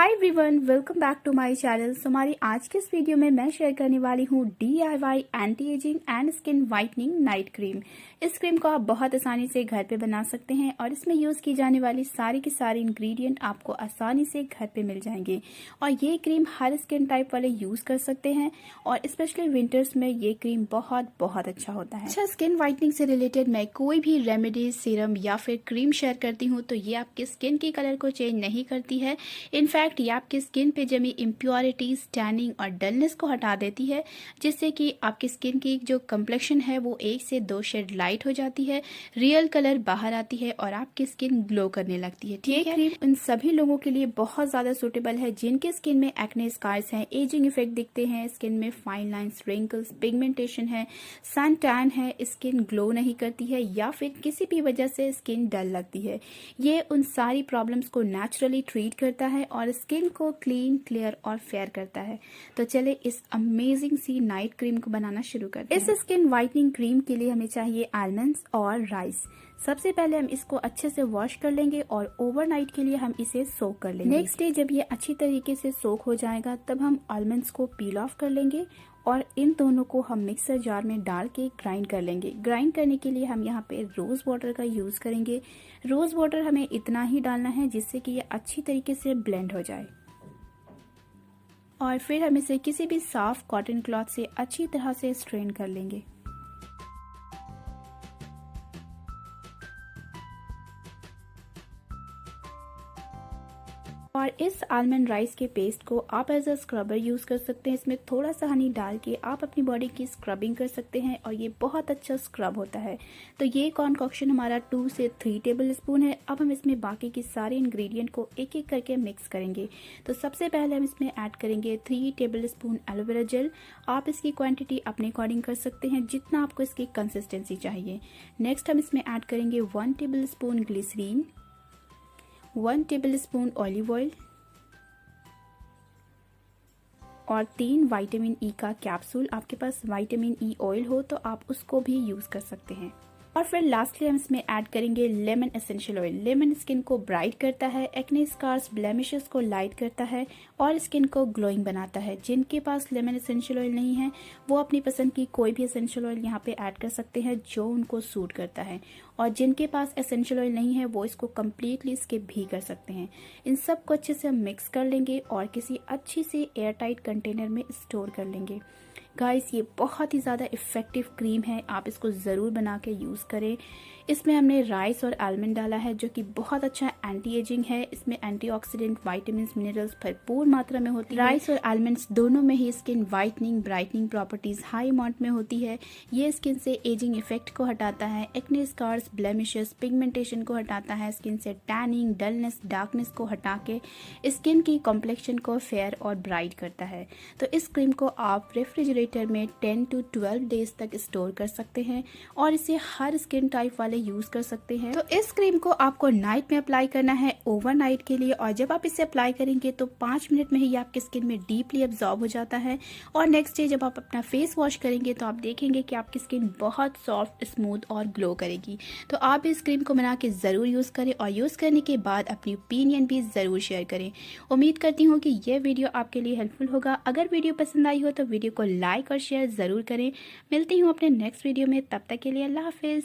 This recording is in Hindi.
Hi everyone, welcome back to my channel. हमारी आज के इस वीडियो में मैं शेयर करने वाली हूँ DIY anti ageing and skin whitening night cream. इस क्रीम को आप बहुत आसानी से घर पे बना सकते हैं और इसमें यूज़ की जाने वाली सारी की सारी इंग्रेडिएंट आपको आसानी से घर पे मिल जाएंगे। और ये क्रीम हर स्किन टाइप वाले यूज़ कर सकते हैं और स्पेशली विंटर्स में ये क्रीम बहुत अच्छा होता है। अच्छा, स्किन वाइटनिंग से रिलेटेड मैं कोई भी रेमेडी, सीरम या फिर क्रीम शेयर करती हूँ तो ये आपकी स्किन की कलर को चेंज नहीं करती है। इनफैक्ट ये आपकी स्किन पे जमी इम्प्योरिटीज, टैनिंग और डलनेस को हटा देती है, जिससे कि आपकी स्किन की जो कम्प्लेक्शन है वो 1 से 2 शेड लाइट हो जाती है, रियल कलर बाहर आती है और आपकी स्किन ग्लो करने लगती है। ठीक है, क्रीम उन सभी लोगों के लिए बहुत ज्यादा सूटेबल है जिनके स्किन में एक्ने स्कार्स हैं, एजिंग इफेक्ट दिखते हैं, स्किन में फाइन लाइंस, रिंकल्स, पिगमेंटेशन है, सन टैन है, स्किन ग्लो नहीं करती है या फिर किसी भी वजह से स्किन डल लगती है। ये उन सारी प्रॉब्लम्स को नेचुरली ट्रीट करता है और स्किन को क्लीन, क्लियर और फेयर करता है। तो चले इस अमेजिंग सी नाइट क्रीम को बनाना शुरू करते हैं। इस स्किन वाइटनिंग क्रीम के लिए हमें चाहिए आलमंड्स और राइस। सबसे पहले हम इसको अच्छे से वॉश कर लेंगे और ओवरनाइट के लिए हम इसे सोक कर लेंगे। नेक्स्ट डे जब ये अच्छी तरीके से सोक हो जाएगा तब हम आलमंड्स को पील ऑफ कर लेंगे और इन दोनों को हम मिक्सर जार में डाल के ग्राइंड कर लेंगे। ग्राइंड करने के लिए हम यहाँ पे रोज वाटर का यूज करेंगे। रोज वाटर हमें इतना ही डालना है जिससे कि ये अच्छी तरीके से ब्लेंड हो जाए और फिर हम इसे किसी भी साफ कॉटन क्लॉथ से अच्छी तरह से स्ट्रेन कर लेंगे। और इस आलमंड राइस के पेस्ट को आप एज अ स्क्रबर यूज कर सकते हैं। इसमें थोड़ा सा हनी डाल के आप अपनी बॉडी की स्क्रबिंग कर सकते हैं और ये बहुत अच्छा स्क्रब होता है। तो ये कॉन्कॉक्शन हमारा 2 से 3 टेबल स्पून है। अब हम इसमें बाकी की सारे इंग्रेडिएंट को एक एक करके मिक्स करेंगे। तो सबसे पहले हम इसमें ऐड करेंगे 3 टेबल स्पून एलोवेरा जेल। आप इसकी क्वांटिटी अपने अकॉर्डिंग कर सकते हैं जितना आपको इसकी कंसिस्टेंसी चाहिए। नेक्स्ट हम इसमें ऐड करेंगे 1 tablespoon glycerine, 1 tablespoon olive oil और 3 विटामिन ई का कैप्सूल। आपके पास विटामिन ई ऑयल हो तो आप उसको भी यूज कर सकते हैं। और फिर लास्टली हम इसमें ऐड करेंगे lemon essential oil. Lemon skin को ब्राइट करता है, एक्ने स्कार्स, ब्लेमिशेस को लाइट करता है और स्किन को ग्लोइंग बनाता है। जिनके पास लेमन एसेंशियल ऑयल नहीं है वो अपनी पसंद की कोई भी एसेंशियल ऑयल यहाँ पे ऐड कर सकते हैं जो उनको सूट करता है, और जिनके पास एसेंशियल ऑयल नहीं है वो इसको कम्प्लीटली स्किप भी कर सकते हैं। इन सब को अच्छे से हम मिक्स कर लेंगे और किसी अच्छी से एयर टाइट कंटेनर में स्टोर कर लेंगे। गाइस, ये बहुत ही ज़्यादा इफेक्टिव क्रीम है, आप इसको ज़रूर बना के यूज़ करें। इसमें हमने राइस और आलमंड डाला है जो कि बहुत अच्छा एंटी एजिंग है। इसमें एंटीऑक्सीडेंट, विटामिन, मिनरल्स भरपूर मात्रा में होती है। राइस और आलमंड्स दोनों में ही skin whitening, brightening properties high amount में होती है। ये स्किन से एजिंग इफेक्ट को हटाता है, एक्ने स्कार्स, ब्लेमिशेस, पिगमेंटेशन को हटाता है, स्किन से टैनिंग, डलनेस, डार्कनेस को हटा के स्किन की कॉम्प्लेक्शन को फेयर और ब्राइट करता है। तो इस क्रीम को आप रेफ्रिजरेटर में 10 to 12 डेज तक स्टोर कर सकते हैं और इसे हर स्किन टाइप वाले यूज कर सकते हैं। तो इस क्रीम को आपको नाइट में अप्लाई करना है ओवरनाइट के लिए, और जब आप इसे अप्लाई करेंगे तो 5 मिनट में ही आपकी स्किन में डीपली एब्जॉर्ब हो जाता है। और नेक्स्ट डे जब आप अपना फेस वॉश करेंगे तो आप देखेंगे कि आपकी स्किन बहुत सॉफ्ट, स्मूथ और ग्लो करेगी। तो आप इस क्रीम को बना के जरूर यूज करें और यूज करने के बाद अपनी ओपिनियन भी जरूर शेयर करें। उम्मीद करती हूँ कि यह वीडियो आपके लिए हेल्पफुल होगा। अगर वीडियो पसंद आई हो तो वीडियो को लाइक और शेयर जरूर करें। मिलती हूँ अपने नेक्स्ट वीडियो में, तब तक के लिए अल्लाह हाफिज।